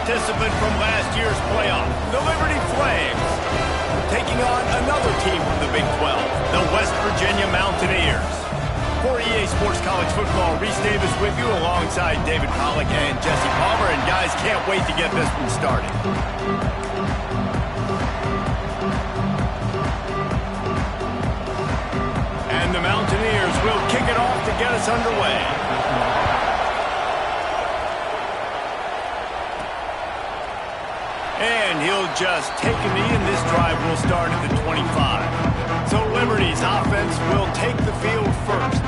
participant from last year's playoff, the Liberty Flames, taking on another team from the Big 12, the West Virginia Mountaineers. For EA Sports College Football, Reese Davis with you alongside David Pollack and Jesse Palmer. And guys, can't wait to get this one started. And the Mountaineers will kick it off to get us underway. And he'll just take a knee, and this drive will start at the 25. So Liberty's offense will take the field first.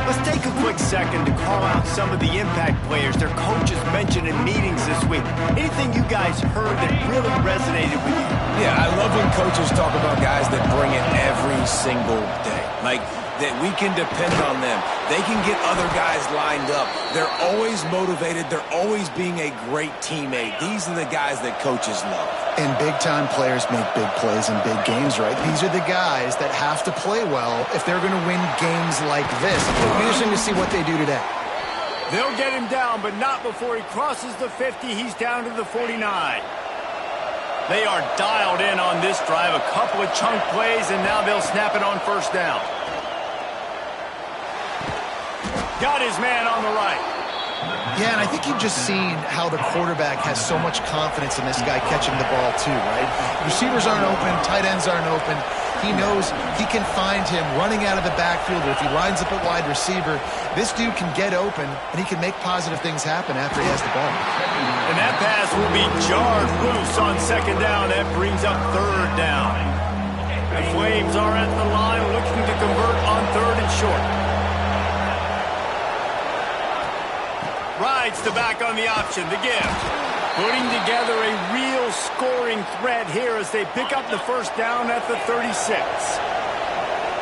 Let's take a quick second to call out some of the impact players their coaches mentioned in meetings this week. Anything you guys heard that really resonated with you? Yeah, I love when coaches talk about guys that bring it every single day. Like, that we can depend on them. They can get other guys lined up. They're always motivated. They're always being a great teammate. These are the guys that coaches love. And big-time players make big plays in big games, right? These are the guys that have to play well if they're going to win games like this. It'll be interesting to see what they do today. They'll get him down, but not before he crosses the 50. He's down to the 49. They are dialed in on this drive. A couple of chunk plays, and now they'll snap it on first down. Got his man on the right. Yeah, and I think you've just seen how the quarterback has so much confidence in this guy catching the ball too, right? Receivers aren't open, tight ends aren't open. He knows he can find him running out of the backfield, or if he lines up at wide receiver, this dude can get open, and he can make positive things happen after he has the ball. And that pass will be jarred loose on second down. That brings up third down. The Flames are at the line looking to convert on third and short. Rides the back on the option, the give. Putting together a real scoring threat here as they pick up the first down at the 36.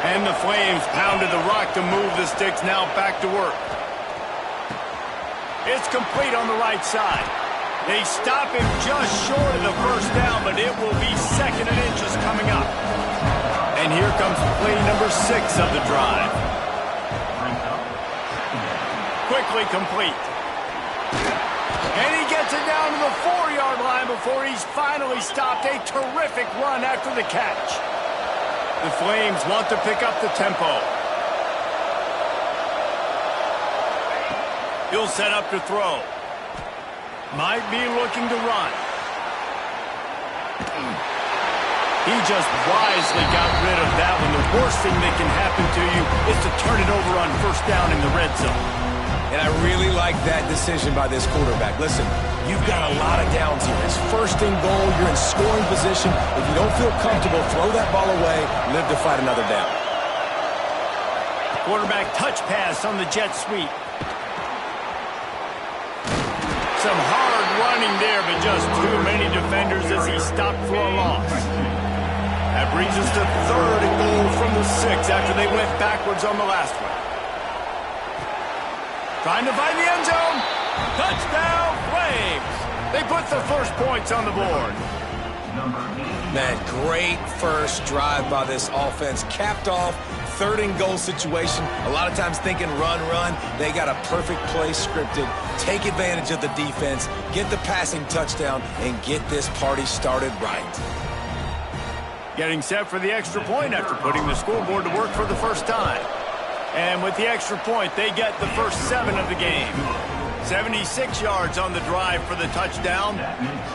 And the Flames pounded the rock to move the sticks, now back to work. It's complete on the right side. They stop him just short of the first down, but it will be second and inches coming up. And here comes play number 6 of the drive. Quickly complete. And he gets it down to the 4-yard line before he's finally stopped. A terrific run after the catch. The Flames want to pick up the tempo. He'll set up to throw. Might be looking to run. He just wisely got rid of that one. The worst thing that can happen to you is to turn it over on first down in the red zone. And I really like that decision by this quarterback. Listen, you've got a lot of downs here. It's first and goal. You're in scoring position. If you don't feel comfortable, throw that ball away. Live to fight another down. Quarterback touch pass on the jet sweep. Some hard running there, but just too many defenders as he stopped for a loss. That brings us to third and goal from the 6 after they went backwards on the last one. Trying to find the end zone. Touchdown, Flames. They put the first points on the board. Man, great first drive by this offense. Capped off, third and goal situation. A lot of times thinking run. They got a perfect play scripted. Take advantage of the defense, get the passing touchdown, and get this party started right. Getting set for the extra point after putting the scoreboard to work for the first time. And with the extra point, they get the first 7 of the game. 76 yards on the drive for the touchdown,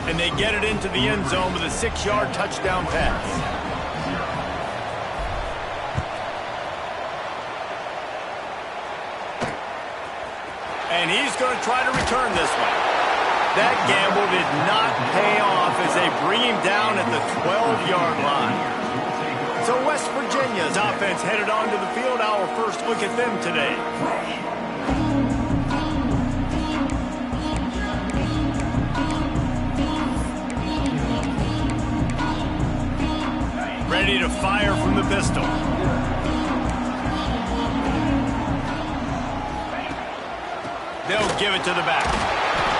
and they get it into the end zone with a 6-yard touchdown pass. And he's going to try to return this one. That gamble did not pay off as they bring him down at the 12-yard line. So West Virginia's offense headed onto the field. Our first look at them today. Ready to fire from the pistol. They'll give it to the back.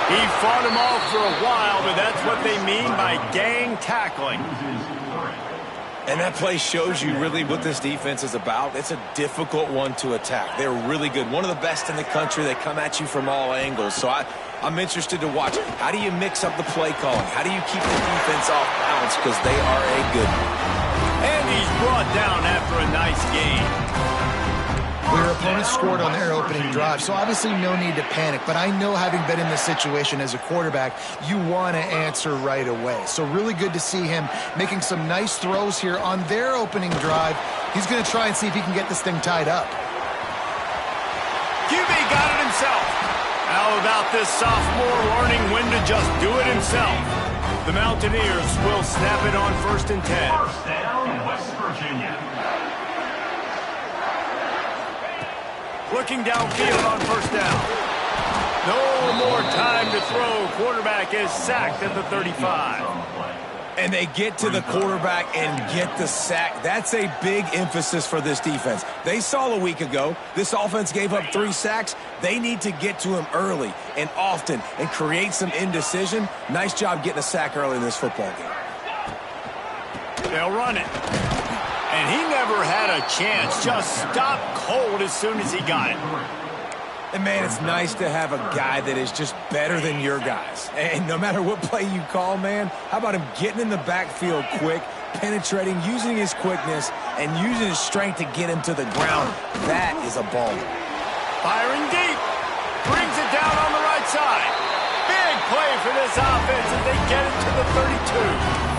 He fought him off for a while, but that's what they mean by gang tackling. And that play shows you really what this defense is about. It's a difficult one to attack. They're really good. One of the best in the country. They come at you from all angles. So I'm interested to watch. How do you mix up the play calling? How do you keep the defense off balance? Because they are a good one. And he's brought down after a nice game. Their opponent scored on their opening drive, so obviously no need to panic. But I know, having been in this situation as a quarterback, you want to answer right away. So really good to see him making some nice throws here on their opening drive. He's going to try and see if he can get this thing tied up. QB got it himself. How about this sophomore learning when to just do it himself? The Mountaineers will snap it on 1st and 10. First down, West Virginia. Looking downfield on 1st down. No more time to throw. Quarterback is sacked at the 35. And they get to the quarterback and get the sack. That's a big emphasis for this defense. They saw a week ago, this offense gave up 3 sacks. They need to get to him early and often and create some indecision. Nice job getting a sack early in this football game. They'll run it. And he never had a chance. Just stopped cold as soon as he got it. And, man, it's nice to have a guy that is just better than your guys. And no matter what play you call, man, how about him getting in the backfield quick, penetrating, using his quickness, and using his strength to get him to the ground. That is a baller. Firing deep. Brings it down on the right side. Big play for this offense as they get it to the 32.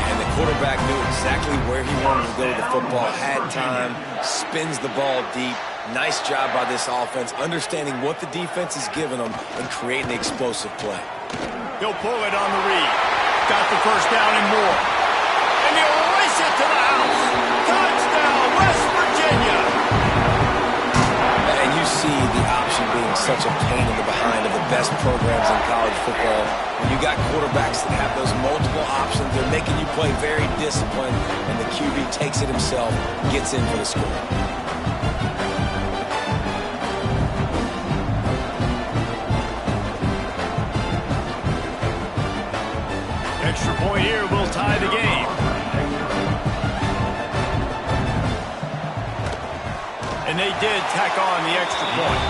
And the quarterback knew exactly where he wanted to go with the football, had time, spins the ball deep. Nice job by this offense, understanding what the defense is giving them and creating the explosive play. He'll pull it on the read. Got the 1st down and more. And he'll race it to the house. Touchdown, West Virginia. And you see the option being such a pain in the behind of the best programs in college football. When you got quarterbacks that have those multiple options, they're making you play very disciplined, and the QB takes it himself, gets in for the score. Extra point here will tie the game. And they did tack on the extra point.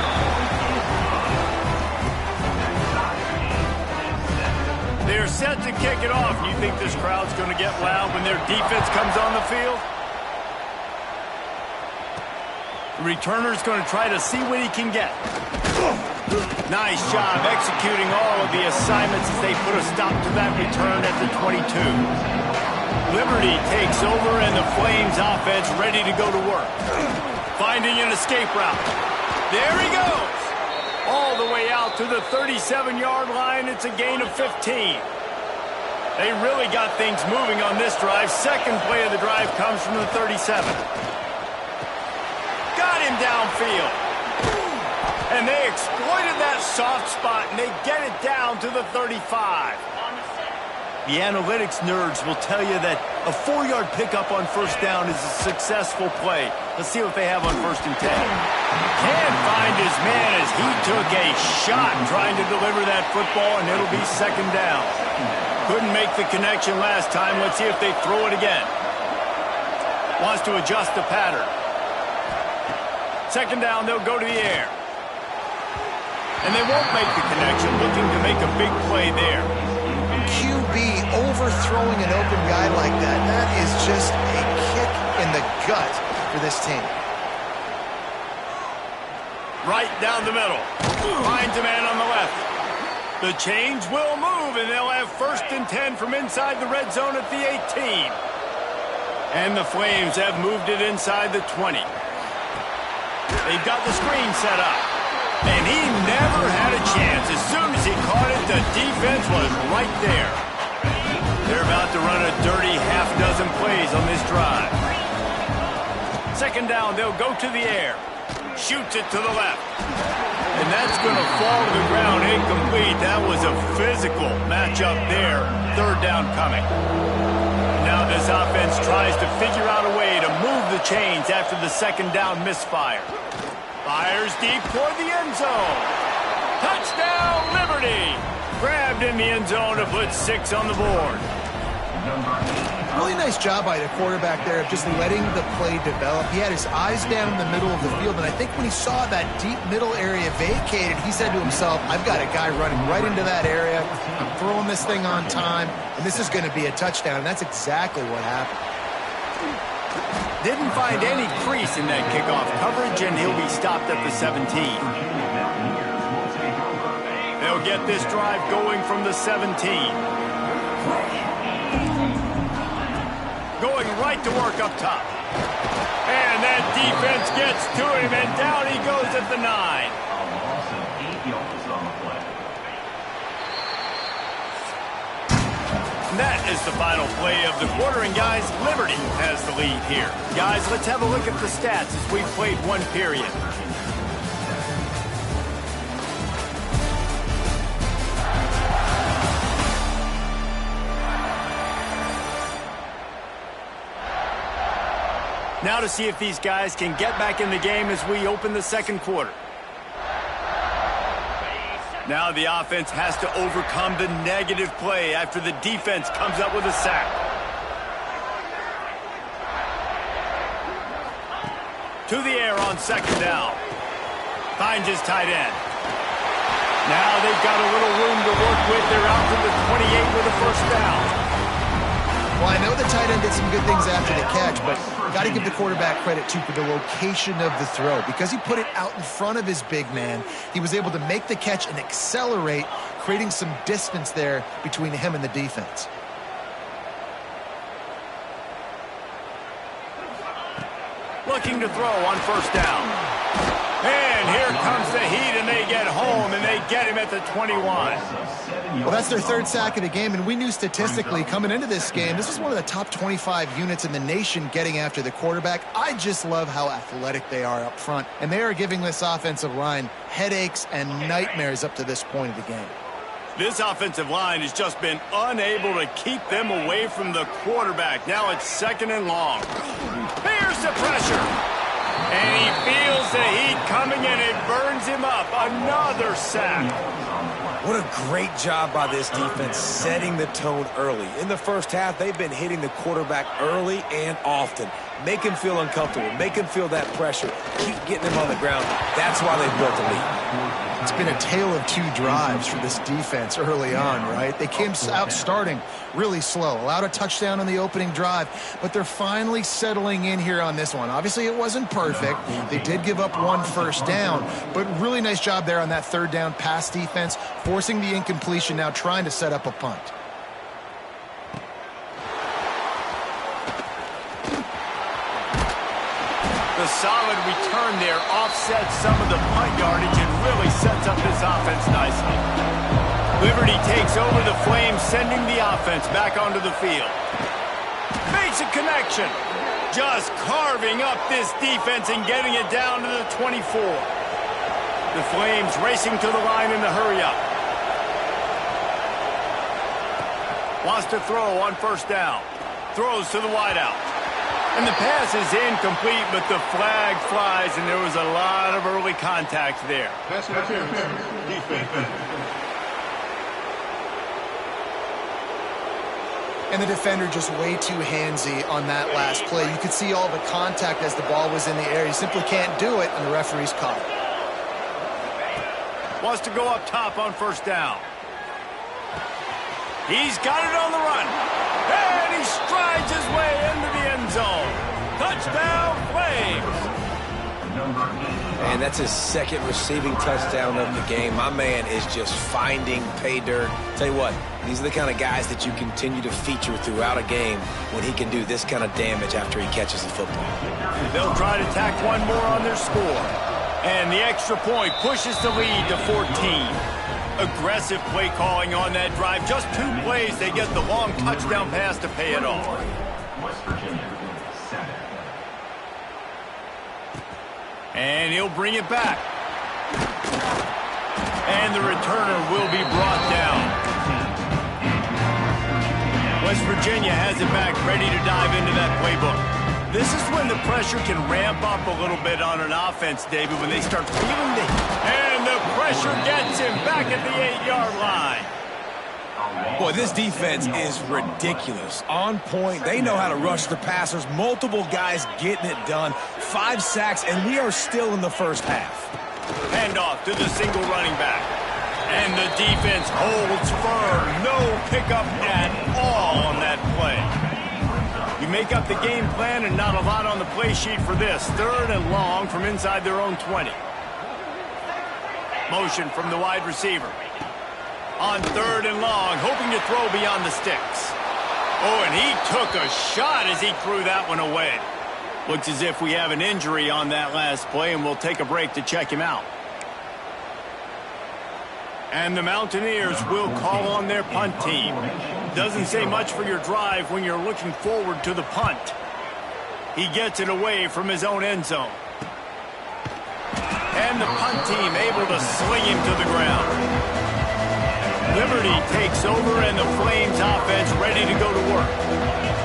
They're set to kick it off. You think this crowd's going to get loud when their defense comes on the field? The returner's going to try to see what he can get. Nice job executing all of the assignments as they put a stop to that return at the 22. Liberty takes over and the Flames offense ready to go to work. Finding an escape route. There he goes. All the way out to the 37-yard line. It's a gain of 15. They really got things moving on this drive. Second play of the drive comes from the 37. Got him downfield. And they exploited that soft spot, and they get it down to the 35. The analytics nerds will tell you that a 4-yard pickup on 1st down is a successful play. Let's see what they have on 1st and 10. Can't find his man as he took a shot trying to deliver that football, and it'll be 2nd down. Couldn't make the connection last time. Let's see if they throw it again. Wants to adjust the pattern. 2nd down, they'll go to the air. And they won't make the connection, looking to make a big play there. QB overthrowing an open guy like that, that is just a kick in the gut for this team. Right down the middle. Finds a man on the left. The chains will move, and they'll have 1st and 10 from inside the red zone at the 18. And the Flames have moved it inside the 20. They've got the screen set up. And he never had a chance. As soon as he caught it, the defense was right there. They're about to run a dirty half-dozen plays on this drive. 2nd down, they'll go to the air. Shoots it to the left. And that's going to fall to the ground incomplete. That was a physical matchup there. 3rd down coming. Now this offense tries to figure out a way to move the chains after the 2nd down misfire. Fires deep toward the end zone. Touchdown, Liberty! Grabbed in the end zone to put 6 on the board. Really nice job by the quarterback there of just letting the play develop. He had his eyes down in the middle of the field, and I think when he saw that deep middle area vacated, he said to himself, I've got a guy running right into that area. I'm throwing this thing on time, and this is going to be a touchdown, and that's exactly what happened. Didn't find any crease in that kickoff coverage, and he'll be stopped at the 17. They'll get this drive going from the 17. Going right to work up top. And that defense gets to him, and down he goes at the 9. A loss of 8 yards on the play. That is the final play of the quarter, and guys, Liberty has the lead here. Guys, let's have a look at the stats as we've played one period. Now to see if these guys can get back in the game as we open the second quarter. Now the offense has to overcome the negative play after the defense comes up with a sack. To the air on second down. Finds his tight end. Now they've got a little room to work with. They're out to the 28 with a first down. Well, I know the tight end did some good things after the catch, but got to give the quarterback credit, too, for the location of the throw. Because he put it out in front of his big man, he was able to make the catch and accelerate, creating some distance there between him and the defense. Looking to throw on first down. And here comes the heat, and they get home, and they get him at the 21. Well, that's their third sack of the game, and we knew statistically coming into this game, this was one of the top 25 units in the nation getting after the quarterback. I just love how athletic they are up front, and they are giving this offensive line headaches and nightmares up to this point of the game. This offensive line has just been unable to keep them away from the quarterback. Now it's second and long. Here's the pressure. And he feels the heat coming, and it burns him up. Another sack. What a great job by this defense setting the tone early. In the first half, they've been hitting the quarterback early and often. Make him feel uncomfortable. Make him feel that pressure. Keep getting him on the ground. That's why they've built the lead. It's been a tale of two drives for this defense early on, right? They came out starting really slow, allowed a touchdown on the opening drive, but they're finally settling in here on this one. Obviously, it wasn't perfect. They did give up one first down, but really nice job there on that third down pass defense, forcing the incompletion, now trying to set up a punt. The solid return there offsets some of the punt yardage and really sets up this offense nicely. Liberty takes over the Flames, sending the offense back onto the field. Makes a connection. Just carving up this defense and getting it down to the 24. The Flames racing to the line in the hurry up. Wants to throw on first down. Throws to the wideout. And the pass is incomplete, but the flag flies, and there was a lot of early contact there. Pass interference. Defense. And the defender just way too handsy on that last play. You could see all the contact as the ball was in the air. He simply can't do it, and the referee's caught it. Wants to go up top on first down. He's got it on the run. And he strides his way into the end zone. Touchdown, Flames. And that's his second receiving touchdown of the game. My man is just finding pay dirt. Tell you what, these are the kind of guys that you continue to feature throughout a game when he can do this kind of damage after he catches the football. They'll try to tack one more on their score. And the extra point pushes the lead to 14. Aggressive play calling on that drive. Just 2 plays, they get the long touchdown pass to pay it off. West Virginia, 7. And he'll bring it back. And the returner will be brought down. West Virginia has it back, ready to dive into that playbook. This is when the pressure can ramp up a little bit on an offense, David, when they start feeling the... And the pressure gets him back at the 8-yard line. A Boy, this defense is ridiculous. On point, they know how to rush the passers. Multiple guys getting it done. 5 sacks, and we are still in the first half. Handoff to the single running back. And the defense holds firm. No pickup at all on that play. You make up the game plan and not a lot on the play sheet for this. 3rd and long from inside their own 20. Motion from the wide receiver. On 3rd and long, hoping to throw beyond the sticks. Oh, and he took a shot as he threw that one away. Looks as if we have an injury on that last play, and we'll take a break to check him out. And the Mountaineers will call on their punt team. Doesn't say much for your drive when you're looking forward to the punt. He gets it away from his own end zone. And the punt team able to sling him to the ground. Liberty takes over and the Flames offense ready to go to work.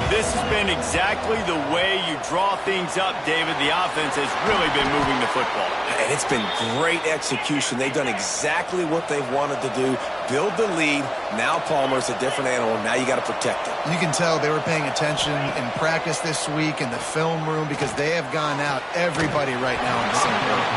This has been exactly the way you draw things up, David. The offense has really been moving the football. And it's been great execution. They've done exactly what they've wanted to do. Build the lead. Now Palmer's a different animal. Now you got to protect it. You can tell they were paying attention in practice this week in the film room because they have gone out everybody right now in the same page.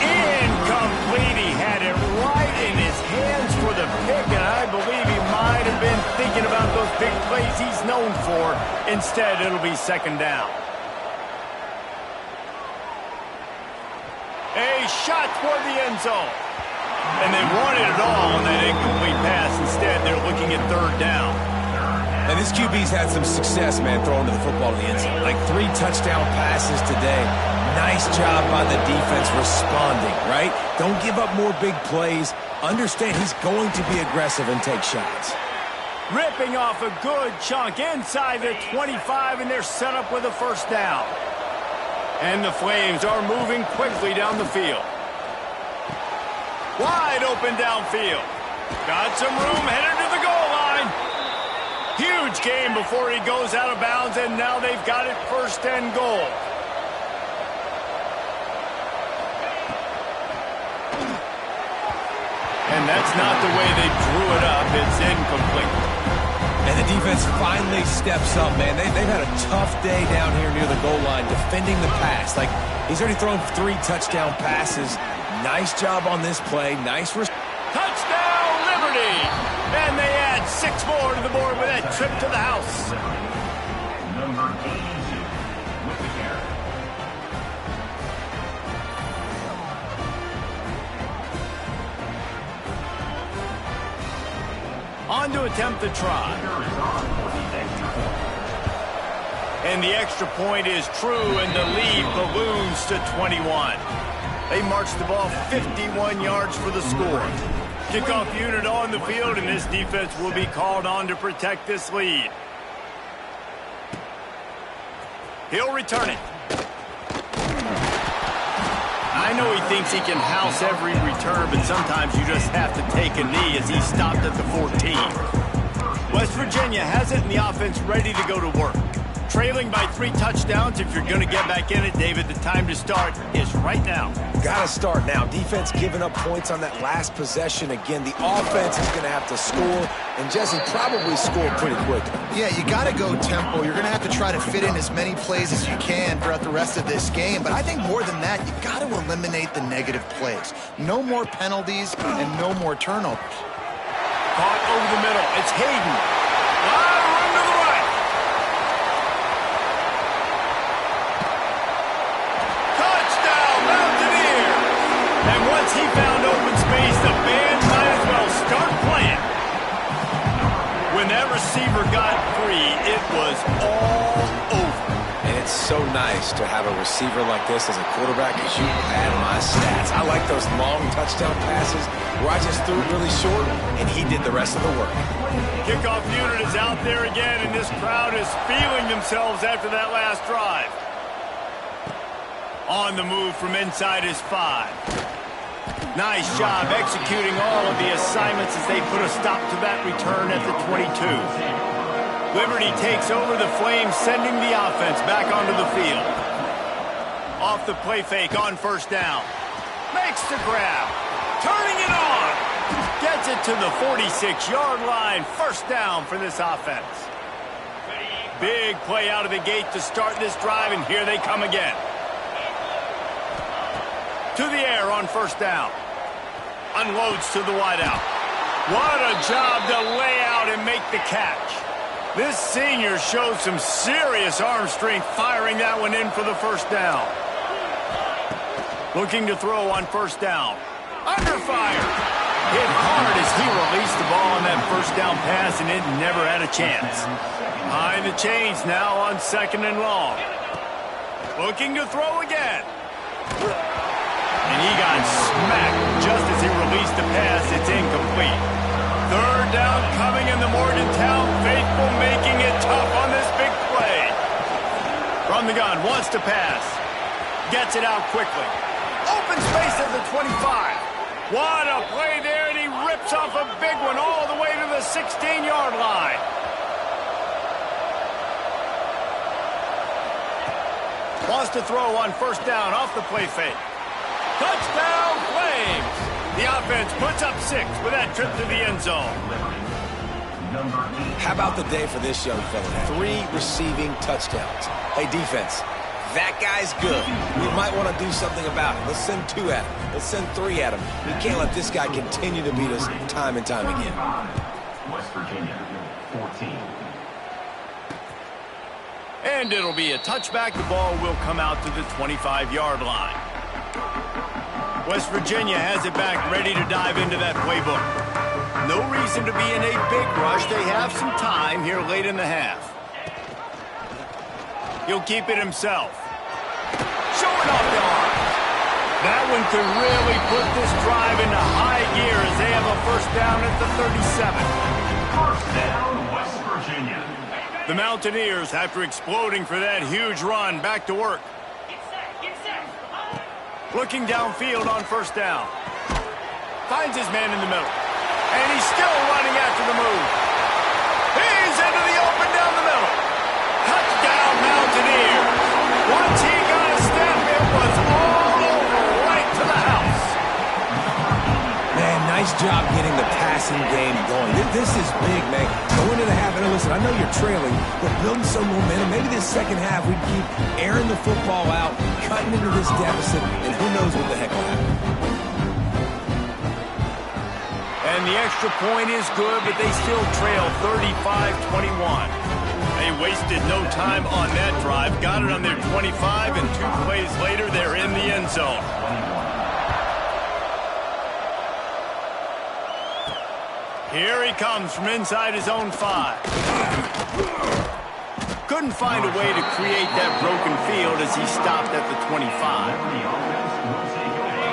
Incomplete. He had it right in his hands for the pick, and I believe he might have been thinking about those big plays he's known for. Instead, it'll be 2nd down. A shot toward the end zone. And they wanted it all on that incomplete pass. Instead, they're looking at 3rd down. And this QB's had some success, man, throwing the football to the end zone. Like 3 touchdown passes today. Nice job by the defense responding, right? Don't give up more big plays. Understand he's going to be aggressive and take shots. Ripping off a good chunk inside their 25, and they're set up with a 1st down. And the Flames are moving quickly down the field. Wide open downfield. Got some room, headed to the goal line. Huge game before he goes out of bounds, and now they've got it 1st and goal. And that's not the way they drew it up. It's incomplete. And the defense finally steps up, man. They've had a tough day down here near the goal line defending the pass. Like, he's already thrown 3 touchdown passes. Nice job on this play. Nice. Touchdown, Liberty! And they add 6 more to the board with that trip to the house. Number 82 with the carry. On to attempt the try. And the extra point is true, and the lead balloons to 21. They march the ball 51 yards for the score. Kickoff unit on the field, and this defense will be called on to protect this lead. He'll return it. I know he thinks he can house every return, but sometimes you just have to take a knee as he stopped at the 14. West Virginia has it, and the offense ready to go to work. Trailing by 3 touchdowns. If you're going to get back in it, David, the time to start is right now. Got to start now. Defense giving up points on that last possession. Again, the offense is going to have to score, and Jesse probably score pretty quick. Yeah, you got to go tempo. You're going to have to try to fit in as many plays as you can throughout the rest of this game. But I think more than that, you got to eliminate the negative plays. No more penalties and no more turnovers. Caught over the middle. It's Hayden. Run to the right. Touchdown, Mountaineers. And once he found open space, the band might as well start playing. When that receiver got free, it was all over. And it's so nice to have a receiver like this as a quarterback, as you add my stats. I like those long touchdown passes where I just threw it really short, and he did the rest of the work. Kickoff unit is out there again, and this crowd is feeling themselves after that last drive. On the move from inside his 5. Nice job executing all of the assignments as they put a stop to that return at the 22. Liberty takes over the Flames, sending the offense back onto the field. Off the play fake on 1st down. Makes the grab. Turning it on. Gets it to the 46-yard line. First down for this offense. Big play out of the gate to start this drive, and here they come again. To the air on first down. Unloads to the wideout. What a job to lay out and make the catch. This senior showed some serious arm strength firing that one in for the first down. Looking to throw on first down. Under fire. Hit hard as he released the ball on that first down pass, and it never had a chance. Behind the chains now on second and long. Looking to throw again. And he got smacked just as he released the pass. It's incomplete. Third down coming in the Morgantown faithful, making it tough on this big play. From the gun, wants to pass. Gets it out quickly. Open space at the 25. What a play there, and he rips off a big one all the way to the 16-yard line. Wants to throw on first down off the play fake. Touchdown, Flames! The offense puts up 6 with that trip to the end zone. How about the day for this young fella? 3 receiving touchdowns. Hey, defense, that guy's good. We might want to do something about it. Let's send 2 at him. Let's send 3 at him. We can't let this guy continue to beat us time and time again. West Virginia, 14. And it'll be a touchback. The ball will come out to the 25-yard line. West Virginia has it back, ready to dive into that playbook. No reason to be in a big rush. They have some time here late in the half. He'll keep it himself. Showing off the arm. That one could really put this drive into high gear as they have a first down at the 37. First down, West Virginia. The Mountaineers, after exploding for that huge run, back to work. Looking downfield on first down. Finds his man in the middle. And he's still running after the move. He's into the open down the middle. Touchdown, Mountaineers. Once he got a step, it was all over right to the house. Man, nice job getting the passing game going. This is big, man. Going into the half, and listen, I know you're trailing, but building some momentum. Maybe this second half we keep airing the football out, cutting into this deficit, and who knows what the heck will happen. And the extra point is good, but they still trail 35-21. They wasted no time on that drive. Got it on their 25, and 2 plays later, they're in the end zone. Here he comes from inside his own 5. Couldn't find a way to create that broken field as he stopped at the 25.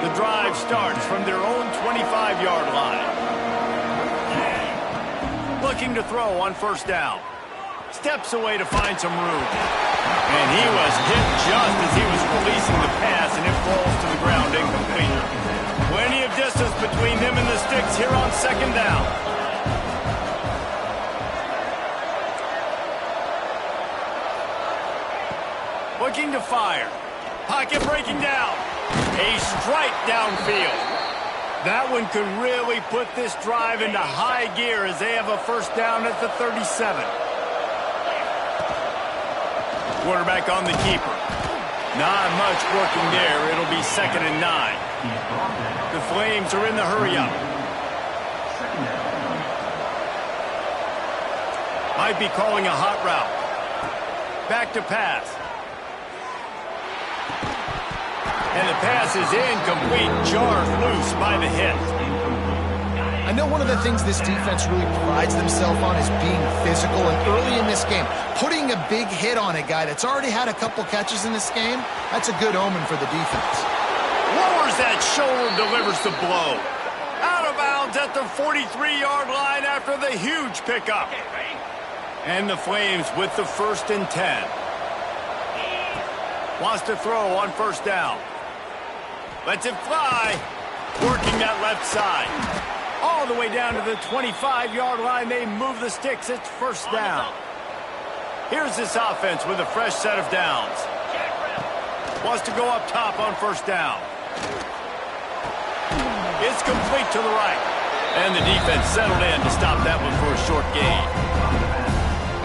The drive starts from their own 25-yard line. Looking to throw on first down. Steps away to find some room. And he was hit just as he was releasing the pass, and it falls to the ground incomplete. Plenty of distance between them and the sticks here on second down. Looking to fire. Pocket breaking down. A strike downfield. That one could really put this drive into high gear as they have a first down at the 37. Quarterback on the keeper. Not much working there. It'll be 2nd and 9. The Flames are in the hurry-up. Might be calling a hot route. Back to pass. And the pass is incomplete. Jarred loose by the hit. I know one of the things this defense really prides themselves on is being physical, and early in this game, putting a big hit on a guy that's already had a couple catches in this game, that's a good omen for the defense. Lowers that shoulder, delivers the blow. Out of bounds at the 43-yard line after the huge pickup. And the Flames with the 1st and 10. Wants to throw on first down. Lets it fly. Working that left side. All the way down to the 25-yard line. They move the sticks. It's first down. Here's this offense with a fresh set of downs. Wants to go up top on first down. It's complete to the right. And the defense settled in to stop that one for a short gain.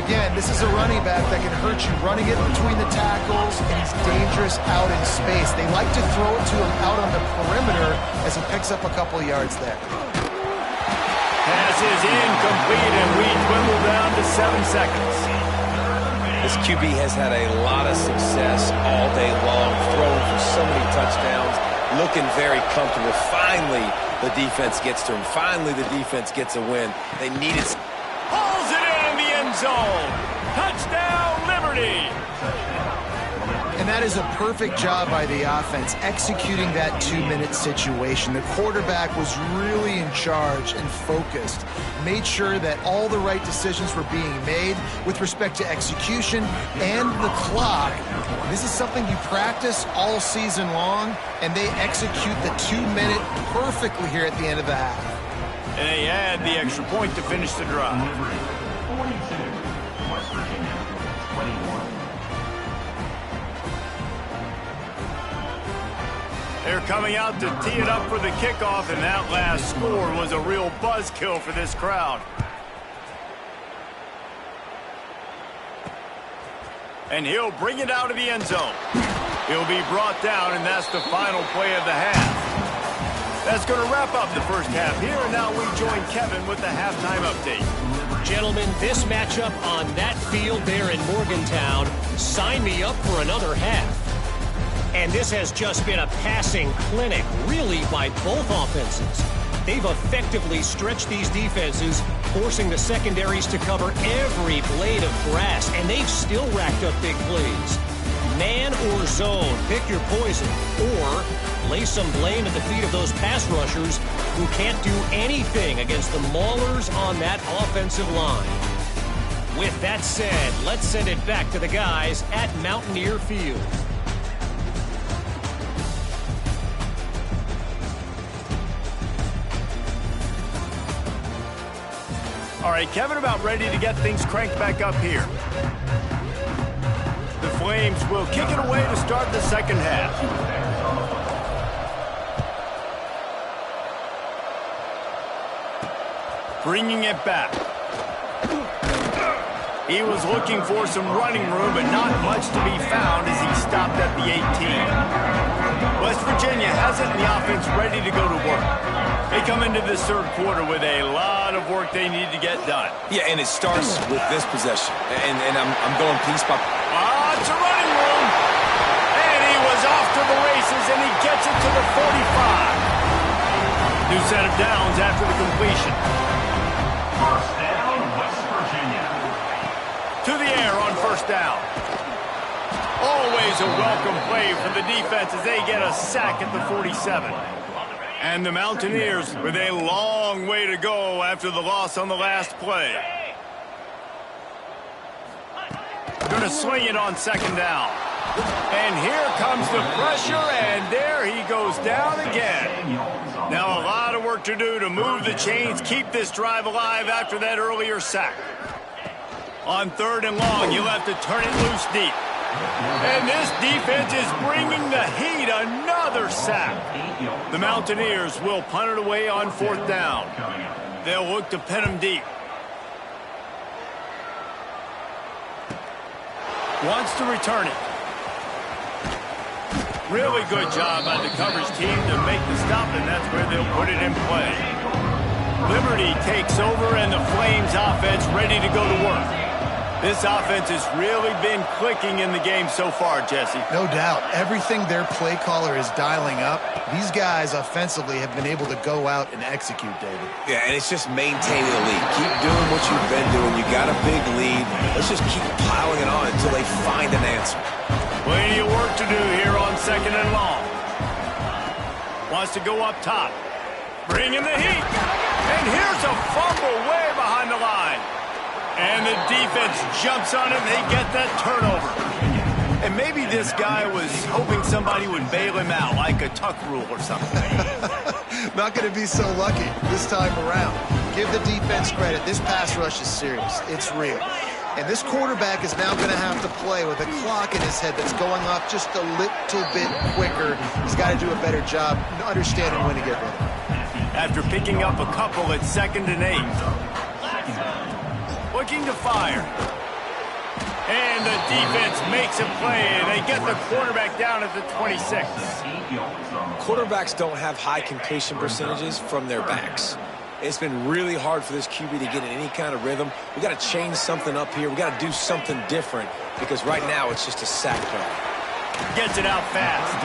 Again, this is a running back that can hurt you, running it between the tackles, and he's dangerous out in space. They like to throw it to him out on the perimeter as he picks up a couple of yards there. Pass is incomplete, and we dwindle down to 7 seconds. This QB has had a lot of success all day long, throwing for so many touchdowns, looking very comfortable. Finally, the defense gets to him. Finally, the defense gets a win. They needed... Pulls it in the end zone. Touchdown, Liberty. And that is a perfect job by the offense, executing that 2-minute situation. The quarterback was really in charge and focused, made sure that all the right decisions were being made with respect to execution and the clock. This is something you practice all season long, and they execute the 2-minute perfectly here at the end of the half. And they add the extra point to finish the drive. 42, West Virginia, 21. They're coming out to tee it up for the kickoff, and that last score was a real buzzkill for this crowd. And he'll bring it out of the end zone. He'll be brought down, and that's the final play of the half. That's going to wrap up the first half here, and now we join Kevin with the halftime update. Gentlemen, this matchup on that field there in Morgantown, sign me up for another half. And this has just been a passing clinic, really, by both offenses. They've effectively stretched these defenses, forcing the secondaries to cover every blade of grass, and they've still racked up big plays. Man or zone, pick your poison, or lay some blame at the feet of those pass rushers who can't do anything against the maulers on that offensive line. With that said, let's send it back to the guys at Mountaineer Field. All right, Kevin, about ready to get things cranked back up here. The Flames will kick it away to start the second half. Bringing it back. He was looking for some running room, but not much to be found as he stopped at the 18. West Virginia has it in the offense ready to go to work. They come into this third quarter with a lot of work they need to get done. Yeah, and it starts with this possession. And I'm going piece by... It's a running room. And he was off to the races, and he gets it to the 45. New set of downs after the completion. First down, West Virginia. To the air on first down. Always a welcome play for the defense as they get a sack at the 47. And the Mountaineers with a long way to go after the loss on the last play. Going to swing it on second down. And here comes the pressure, and there he goes down again. Now a lot of work to do to move the chains, keep this drive alive after that earlier sack. On third and long, you'll have to turn it loose deep. And this defense is bringing the heat. Another sack. The Mountaineers will punt it away on fourth down. They'll look to pin him deep. Wants to return it. Really good job by the coverage team to make the stop, and that's where they'll put it in play. Liberty takes over, and the Flames offense ready to go to work. This offense has really been clicking in the game so far, Jesse. No doubt. Everything their play caller is dialing up, these guys offensively have been able to go out and execute, David. Yeah, and it's just maintaining the lead. Keep doing what you've been doing. You got a big lead. Let's just keep piling it on until they find an answer. Plenty of work to do here on second and long. Wants to go up top. Bringing the heat. And here's a fumble way behind the line. And the defense jumps on it, and they get that turnover. And maybe this guy was hoping somebody would bail him out, like a tuck rule or something. Not going to be so lucky this time around. Give the defense credit. This pass rush is serious. It's real. And this quarterback is now going to have to play with a clock in his head that's going off just a little bit quicker. He's got to do a better job understanding when to get ready. after picking up a couple at 2nd and 8. Looking to fire. And the defense makes a play, and they get the quarterback down at the 26. Quarterbacks don't have high completion percentages from their backs. It's been really hard for this QB to get in any kind of rhythm. We got to change something up here. We got to do something different because right now it's just a sack play. Gets it out fast.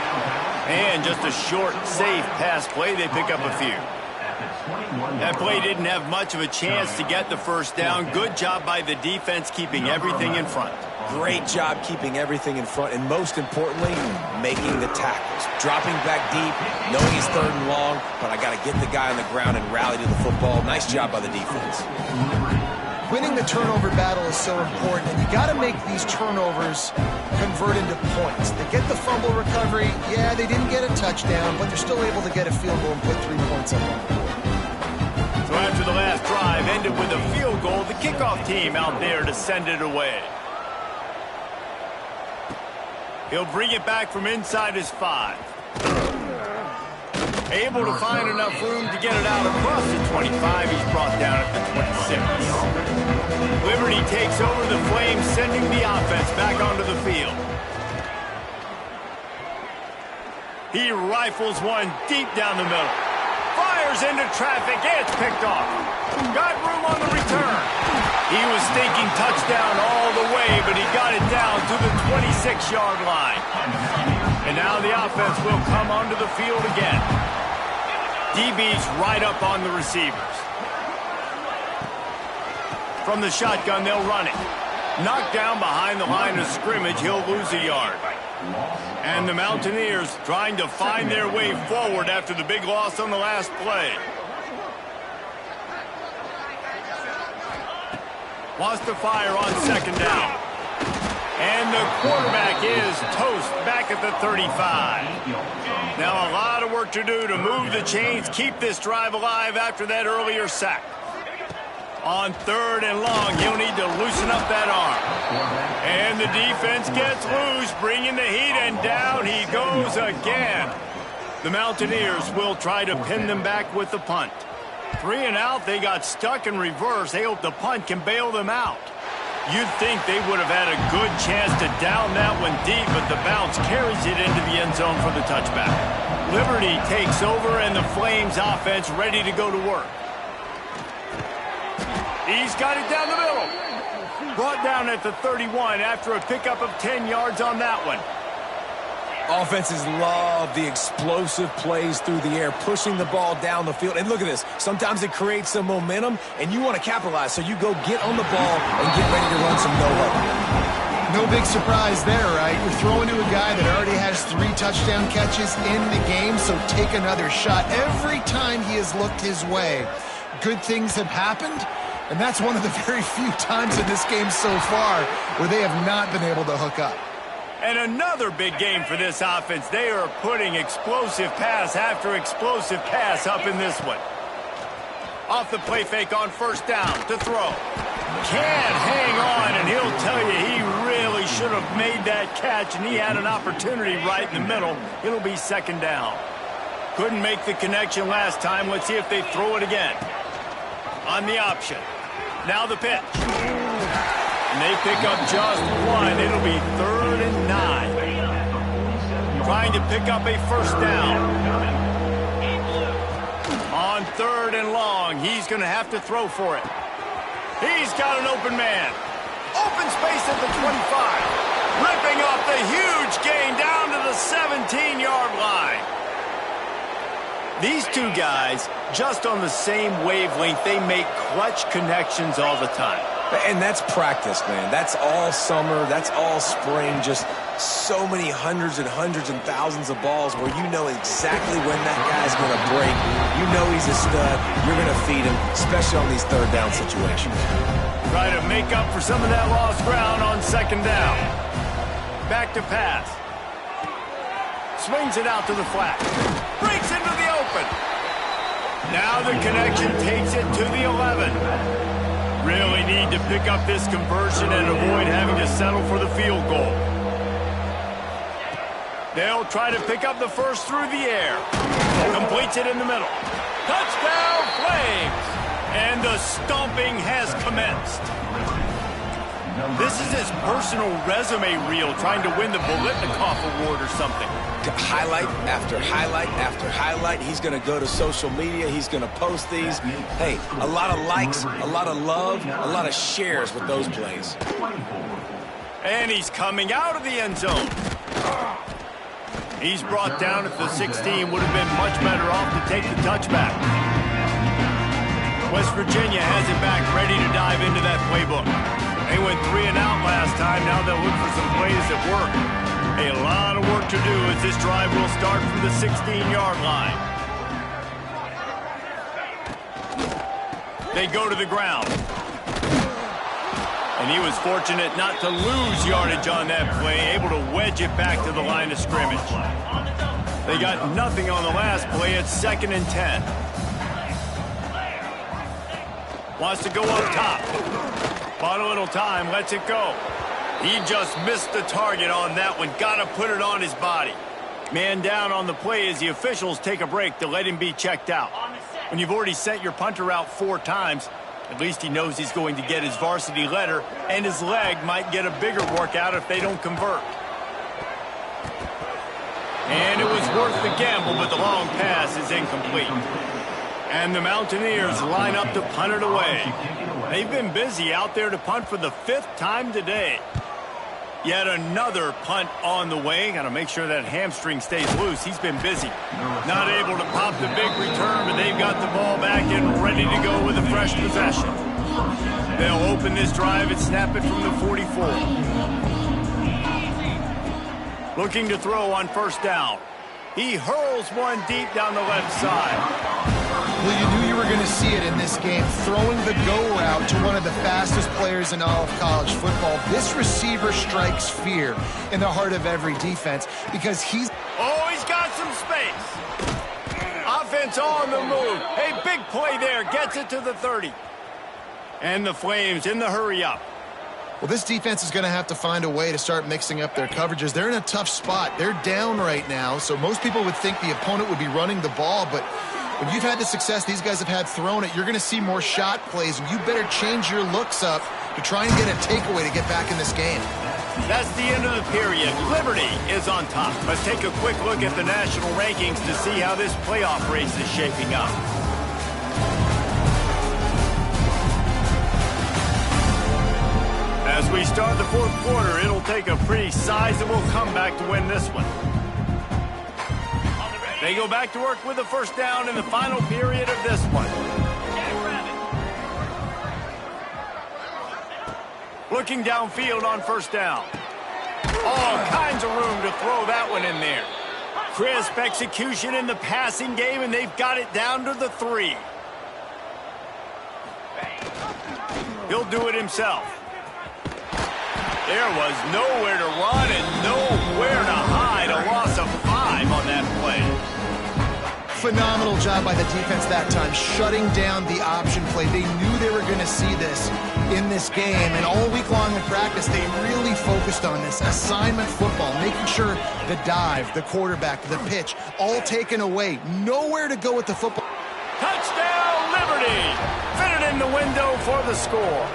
And just a short, safe pass play. They pick up a few. That play didn't have much of a chance to get the first down. Good job by the defense keeping everything in front. Great job keeping everything in front, and most importantly, making the tackles. Dropping back deep, knowing he's 3rd and long, but I got to get the guy on the ground and rally to the football. Nice job by the defense. Winning the turnover battle is so important, and you got to make these turnovers convert into points. They get the fumble recovery. Yeah, they didn't get a touchdown, but they're still able to get a field goal and put 3 points up on the board. So after the last drive ended with a field goal, the kickoff team out there to send it away. He'll bring it back from inside his 5. Able to find enough room to get it out across the 25. He's brought down at the 26. Liberty takes over the Flames, sending the offense back onto the field. He rifles one deep down the middle. Fires into traffic. It's picked off. Got room on the return. He was thinking touchdown all the way, but he got it down to the 26-yard line. And now the offense will come onto the field again. DB's right up on the receivers. From the shotgun, they'll run it. Knocked down behind the line of scrimmage, he'll lose a yard. And the Mountaineers trying to find their way forward after the big loss on the last play. Wants to fire on 2nd down. And the quarterback is toast back at the 35. Now a lot of work to do to move the chains, keep this drive alive after that earlier sack. On 3rd and long, he'll need to loosen up that arm. And the defense gets loose, bringing the heat, and down he goes again. The Mountaineers will try to pin them back with the punt. 3 and out, they got stuck in reverse. They hope the punt can bail them out. You'd think they would have had a good chance to down that one deep, but the bounce carries it into the end zone for the touchback. Liberty takes over, and the Flames offense ready to go to work. He's got it down the middle. Brought down at the 31 after a pickup of 10 yards on that one. Offenses love the explosive plays through the air, pushing the ball down the field. And look at this. Sometimes it creates some momentum, and you want to capitalize. So you go get on the ball and get ready to run some no-huddle. No big surprise there, right? You're throwing to a guy that already has 3 touchdown catches in the game, so take another shot. Every time he has looked his way, good things have happened, and that's one of the very few times in this game so far where they have not been able to hook up. And another big game for this offense. They are putting explosive pass after explosive pass up in this one. Off the play fake on 1st down to throw. Can't hang on, and he'll tell you he really should have made that catch, and he had an opportunity right in the middle. It'll be 2nd down. Couldn't make the connection last time. Let's see if they throw it again. On the option. Now the pitch. And they pick up just 1. It'll be 3rd and 9. Trying to pick up a 1st down. On 3rd and long, he's going to have to throw for it. He's got an open man. Open space at the 25. Ripping off the huge gain down to the 17-yard line. These two guys, just on the same wavelength, they make clutch connections all the time. And that's practice, man. That's all summer. That's all spring. Just so many hundreds and hundreds and thousands of balls where you know exactly when that guy's going to break. You know he's a stud. You're going to feed him, especially on these 3rd down situations. Try to make up for some of that lost ground on 2nd down. Back to pass. Swings it out to the flat. Breaks into the open. Now the connection takes it to the 11. Really need to pick up this conversion and avoid having to settle for the field goal. They'll try to pick up the first through the air. Completes it in the middle. Touchdown, Flames! And the stomping has commenced. This is his personal resume reel, trying to win the Bolitnikoff Award or something. Highlight after highlight after highlight. He's going to go to social media. He's going to post these. Hey, a lot of likes, a lot of love, a lot of shares with those plays. And he's coming out of the end zone. He's brought down at the 16. Would have been much better off to take the touchback. West Virginia has it back, ready to dive into that playbook. They went 3 and out last time. Now they'll look for some plays that work. A lot of work to do as this drive will start from the 16-yard line. They go to the ground. And he was fortunate not to lose yardage on that play, able to wedge it back to the line of scrimmage. They got nothing on the last play. It's 2nd and 10. Wants to go up top. Bought a little time, lets it go. He just missed the target on that one. Got to put it on his body. Man down on the play as the officials take a break to let him be checked out. When you've already sent your punter out 4 times, at least he knows he's going to get his varsity letter, and his leg might get a bigger workout if they don't convert. And it was worth the gamble, but the long pass is incomplete. And the Mountaineers line up to punt it away. They've been busy out there to punt for the 5th time today. Yet another punt on the way. Got to make sure that hamstring stays loose. He's been busy. Not able to pop the big return, but they've got the ball back and ready to go with a fresh possession. They'll open this drive and snap it from the 44. Looking to throw on 1st down. He hurls one deep down the left side. Well, you knew you were going to see it in this game, throwing the go route to one of the fastest players in all of college football. This receiver strikes fear in the heart of every defense because he's... Oh, he's got some space. Offense on the move. Hey, big play there. Gets it to the 30. And the Flames in the hurry-up. Well, this defense is going to have to find a way to start mixing up their coverages. They're in a tough spot. They're down right now, so most people would think the opponent would be running the ball, but when you've had the success these guys have had throwing it, you're going to see more shot plays, and you better change your looks up to try and get a takeaway to get back in this game. That's the end of the period. Liberty is on top. Let's take a quick look at the national rankings to see how this playoff race is shaping up. As we start the 4th quarter, it'll take a pretty sizable comeback to win this one. They go back to work with a 1st down in the final period of this one. Looking downfield on 1st down. All kinds of room to throw that one in there. Crisp execution in the passing game, and they've got it down to the 3. He'll do it himself. There was nowhere to run and nowhere to hide. A loss of 5 on that play. Phenomenal job by the defense that time, shutting down the option play. They knew they were going to see this in this game, and all week long in practice, they really focused on this assignment football, making sure the dive, the quarterback, the pitch, all taken away. Nowhere to go with the football. Touchdown, Liberty! Fitted in the window for the score.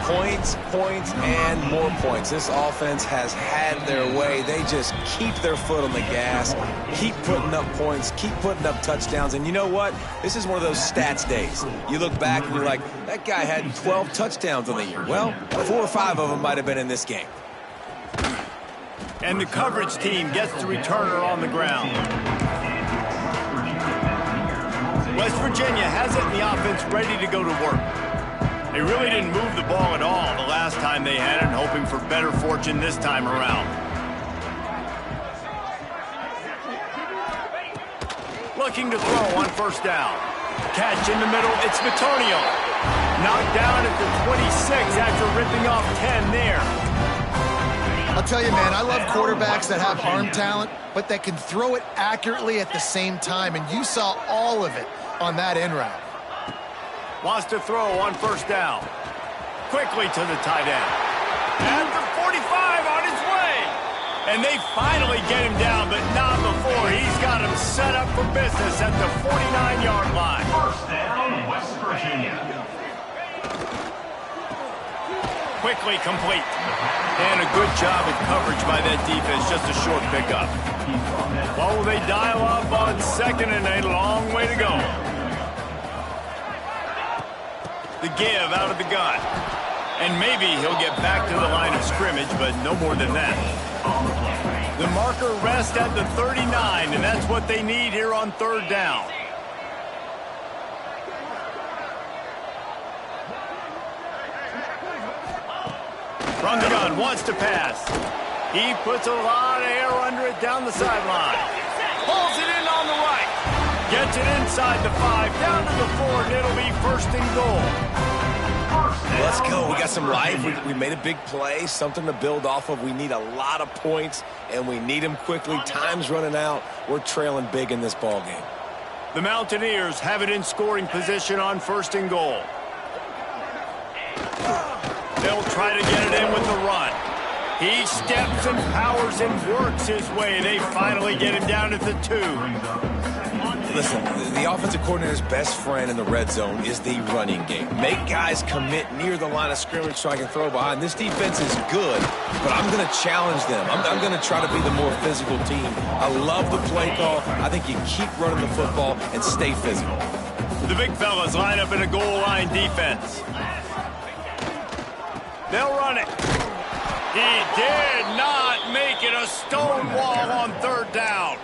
Points, points, and more points. This offense has had their way. They just keep their foot on the gas, keep putting up points, keep putting up touchdowns. And you know what? This is one of those stats days. You look back and you're like, that guy had 12 touchdowns on the year. Well, 4 or 5 of them might have been in this game. And the coverage team gets the returner on the ground. West Virginia has it in the offense ready to go to work. They really didn't move the ball at all the last time they had it, hoping for better fortune this time around. Looking to throw on 1st down. Catch in the middle, it's Bitonio. Knocked down at the 26 after ripping off 10 there. I'll tell you, man, I love quarterbacks that have arm talent, but that can throw it accurately at the same time, and you saw all of it on that in route. Wants to throw on 1st down. Quickly to the tight end. At the 45 on his way. And they finally get him down, but not before. He's got him set up for business at the 49-yard line. First down, West Virginia. Quickly complete. And a good job of coverage by that defense. Just a short pickup. Well, will they dial up on second and a long way to go? The give out of the gun. And maybe he'll get back to the line of scrimmage, but no more than that. The marker rests at the 39, and that's what they need here on third down. From the gun, wants to pass. He puts a lot of air under it down the sideline. Pulls it in on the right. Gets it inside the 5, down to the 4, and it'll be first and goal. Let's go. We got some life. We made a big play, something to build off of. We need a lot of points, and we need them quickly. Time's running out. We're trailing big in this ball game. The Mountaineers have it in scoring position on first and goal. They'll try to get it in with the run. He steps and powers and works his way. They finally get him down at the 2. Listen, the offensive coordinator's best friend in the red zone is the running game. Make guys commit near the line of scrimmage so I can throw behind. This defense is good, but I'm going to challenge them. I'm going to try to be the more physical team. I love the play call. I think you keep running the football and stay physical. The big fellas line up in a goal line defense. They'll run it. He did not make it a stone wall on third down.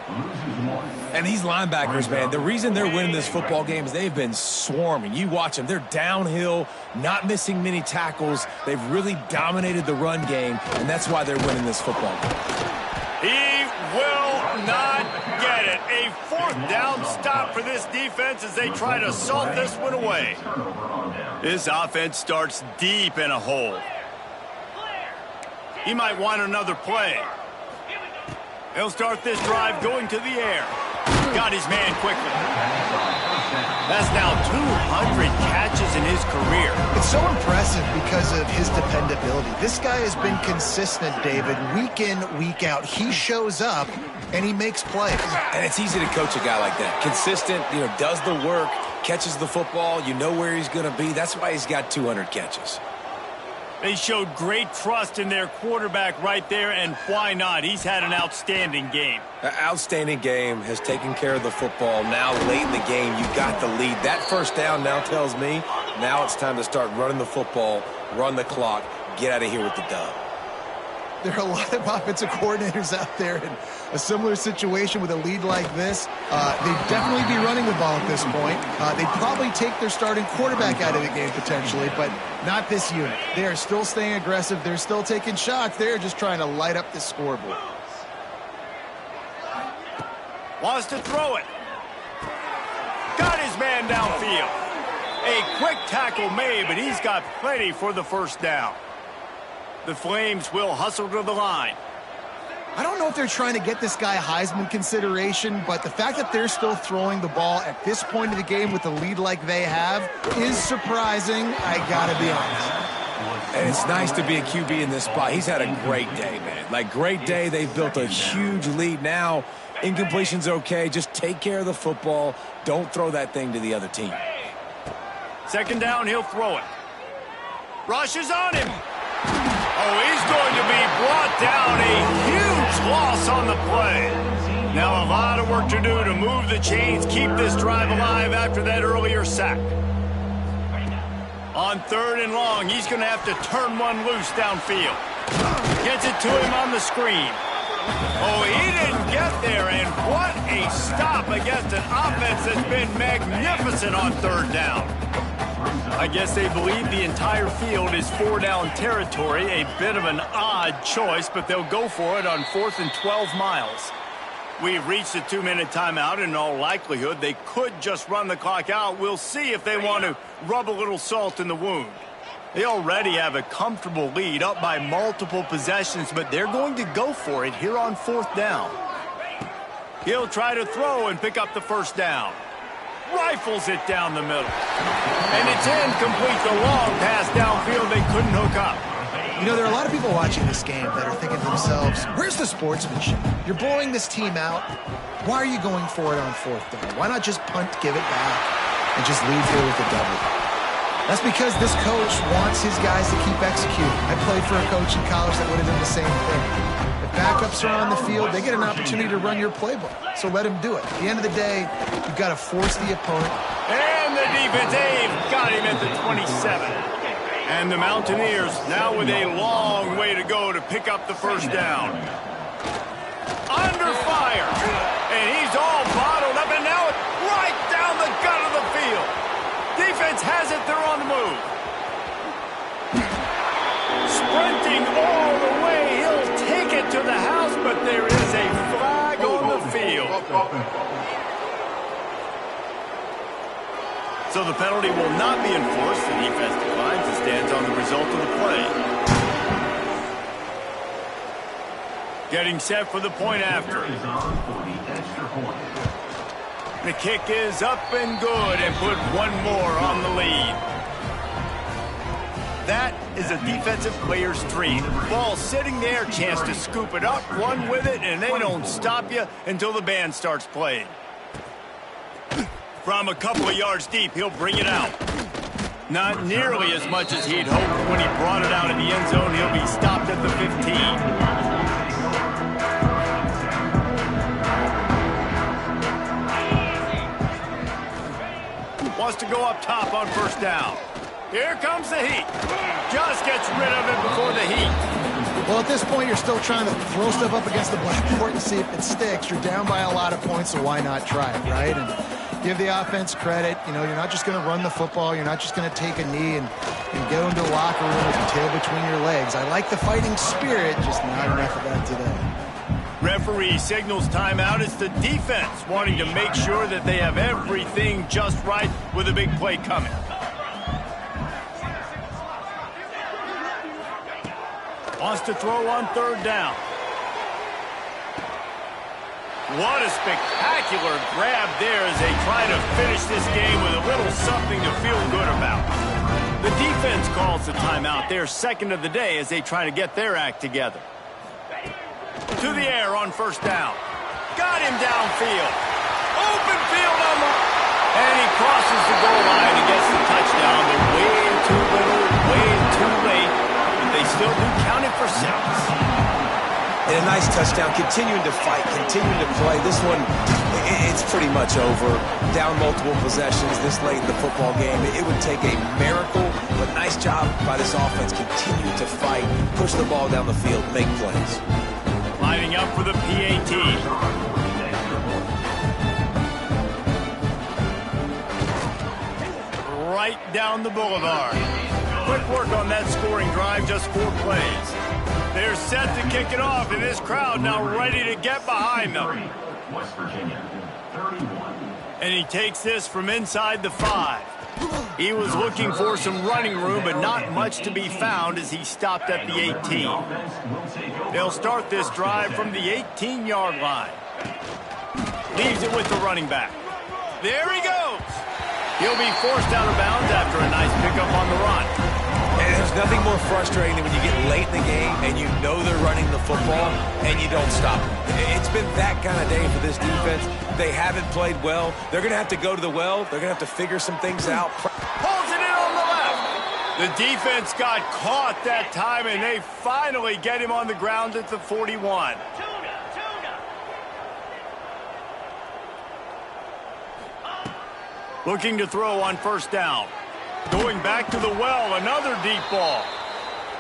And these linebackers, man, the reason they're winning this football game is they've been swarming. You watch them. They're downhill, not missing many tackles. They've really dominated the run game, and that's why they're winning this football game. He will not get it. A fourth down stop for this defense as they try to salt this one away. This offense starts deep in a hole. He might want another play. He'll start this drive going to the air. Got his man quickly. That's now 200 catches in his career. It's so impressive because of his dependability. This guy has been consistent, David, week in, week out. He shows up, and he makes plays. And it's easy to coach a guy like that. Consistent, does the work, catches the football. You know where he's going to be. That's why he's got 200 catches. They showed great trust in their quarterback right there, and why not? He's had an outstanding game. An outstanding game, has taken care of the football. Now, late in the game, you got the lead. That first down now tells me now it's time to start running the football, run the clock, get out of here with the dub. There are a lot of offensive coordinators out there in a similar situation with a lead like this. They'd definitely be running the ball at this point. They'd probably take their starting quarterback out of the game potentially, but not this unit. They are still staying aggressive. They're still taking shots. They're just trying to light up the scoreboard. Wants to throw it. Got his man downfield. A quick tackle made, but he's got plenty for the first down. The Flames will hustle to the line. I don't know if they're trying to get this guy Heisman consideration, but the fact that they're still throwing the ball at this point of the game with a lead like they have is surprising, I gotta be honest. And it's nice to be a QB in this spot. He's had a great day, man. Like, great day. They've built a huge lead. Now, incompletion's okay. Just take care of the football. Don't throw that thing to the other team. Second down, he'll throw it. Rushes on him. Oh, he's going to be brought down. A huge loss on the play. Now a lot of work to do to move the chains, keep this drive alive after that earlier sack. On third and long, he's going to have to turn one loose downfield. Gets it to him on the screen. Oh, he didn't get there, and what a stop against an offense that's been magnificent on third down. I guess they believe the entire field is 4-down territory. A bit of an odd choice, but they'll go for it on 4th and 12 miles. We've reached a 2-minute timeout. In all likelihood, they could just run the clock out. We'll see if they want to rub a little salt in the wound. They already have a comfortable lead, up by multiple possessions, but they're going to go for it here on 4th down. He'll try to throw and pick up the first down. Rifles it down the middle. And it's incomplete. The long pass downfield they couldn't hook up. You know, there are a lot of people watching this game that are thinking to themselves, where's the sportsmanship? You're blowing this team out. Why are you going for it on 4th down? Why not just punt, give it back, and just leave here with a W? That's because this coach wants his guys to keep executing. I played for a coach in college that would have done the same thing. If backups are on the field, they get an opportunity to run your playbook. So let them do it. At the end of the day, you've got to force the opponent. And the defense, Dave, got him at the 27. And the Mountaineers now with a long way to go to pick up the first down. Under fire. And he's all bottled up, and now it's right down the gut of the field. Defense has it. They're on the move. Sprinting all the way. He'll take it to the house, but there is a flag on the field. So the penalty will not be enforced. The defense declines and stands on the result of the play. Getting set for the point after. The kick is up and good, and put one more on the lead. That is a defensive player's dream. Ball sitting there, chance to scoop it up, run with it, and they don't stop you until the band starts playing. From a couple of yards deep, he'll bring it out. Not nearly as much as he'd hoped when he brought it out of the end zone. He'll be stopped at the 15. Wants to go up top on first down. Here comes the heat. Just gets rid of it before the heat. Well, at this point, you're still trying to throw stuff up against the blackboard and see if it sticks. You're down by a lot of points, so why not try it, right? And give the offense credit. You know, you're not just going to run the football. You're not just going to take a knee and go into the locker room with your tail between your legs. I like the fighting spirit, just not enough of that today. Referee signals timeout. It's the defense wanting to make sure that they have everything just right with a big play coming. Wants to throw on third down. What a spectacular grab there as they try to finish this game with a little something to feel good about. The defense calls the timeout. They're second of the day as they try to get their act together. To the air on first down. Got him downfield. Open field on the... And he crosses the goal line and gets the touchdown. They're way too little, way too late. But they still do count it for 6. And a nice touchdown. Continuing to fight, continuing to play. This one, it's pretty much over. Down multiple possessions this late in the football game. It would take a miracle, but nice job by this offense. Continue to fight, push the ball down the field, make plays. Lining up for the PAT. Right down the boulevard. Quick work on that scoring drive, just 4 plays. They're set to kick it off, and this crowd now ready to get behind them. And he takes this from inside the 5. He was looking for some running room, but not much to be found as he stopped at the 18. They'll start this drive from the 18-yard line. Leaves it with the running back. There he goes. He'll be forced out of bounds after a nice pickup on the run. And there's nothing more frustrating than when you get late in the game and you know they're running the football and you don't stop them. It's been that kind of day for this defense. They haven't played well. They're going to have to go to the well. They're going to have to figure some things out. Pulls it in on the left. The defense got caught that time, and they finally get him on the ground at the 41. Looking to throw on first down. Going back to the well, another deep ball.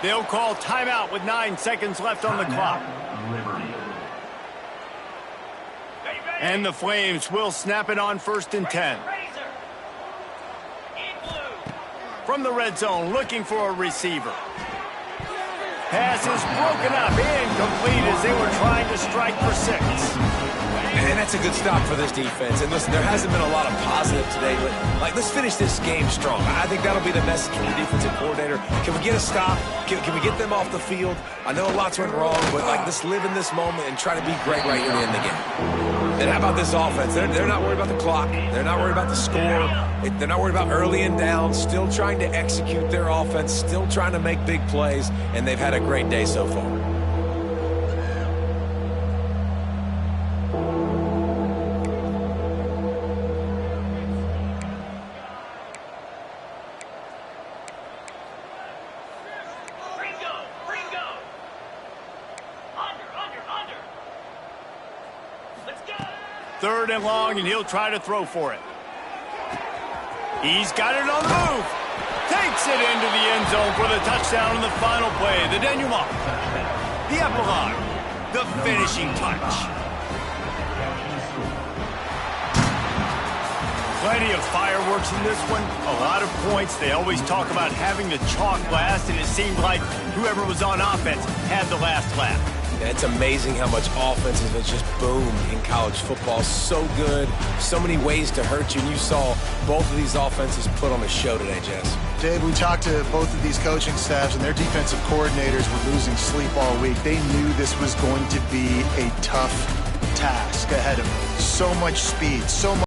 They'll call timeout with 9 seconds left on the clock. And the Flames will snap it on 1st and 10. From the red zone, looking for a receiver. Pass is broken up, incomplete as they were trying to strike for 6. And that's a good stop for this defense. And listen, there hasn't been a lot of positive today, but let's finish this game strong. I think that'll be the message from the defensive coordinator. Can we get a stop? Can we get them off the field? I know lots went wrong, but let's live in this moment and try to be great right here to end the game. And how about this offense? They're not worried about the clock. They're not worried about the score. They're not worried about early and down. Still trying to execute their offense. Still trying to make big plays. And they've had a great day so far. Third and long, and he'll try to throw for it. He's got it on the move. Takes it into the end zone for the touchdown in the final play. The denouement. The epilogue. The finishing touch. Plenty of fireworks in this one. A lot of points. They always talk about having the chalk last, and it seemed like whoever was on offense had the last laugh. Yeah, it's amazing how much offense has just boomed in college football. So good, so many ways to hurt you, and you saw both of these offenses put on a show today, Jess. Dave, we talked to both of these coaching staffs, and their defensive coordinators were losing sleep all week. They knew this was going to be a tough task ahead of them. So much speed, so much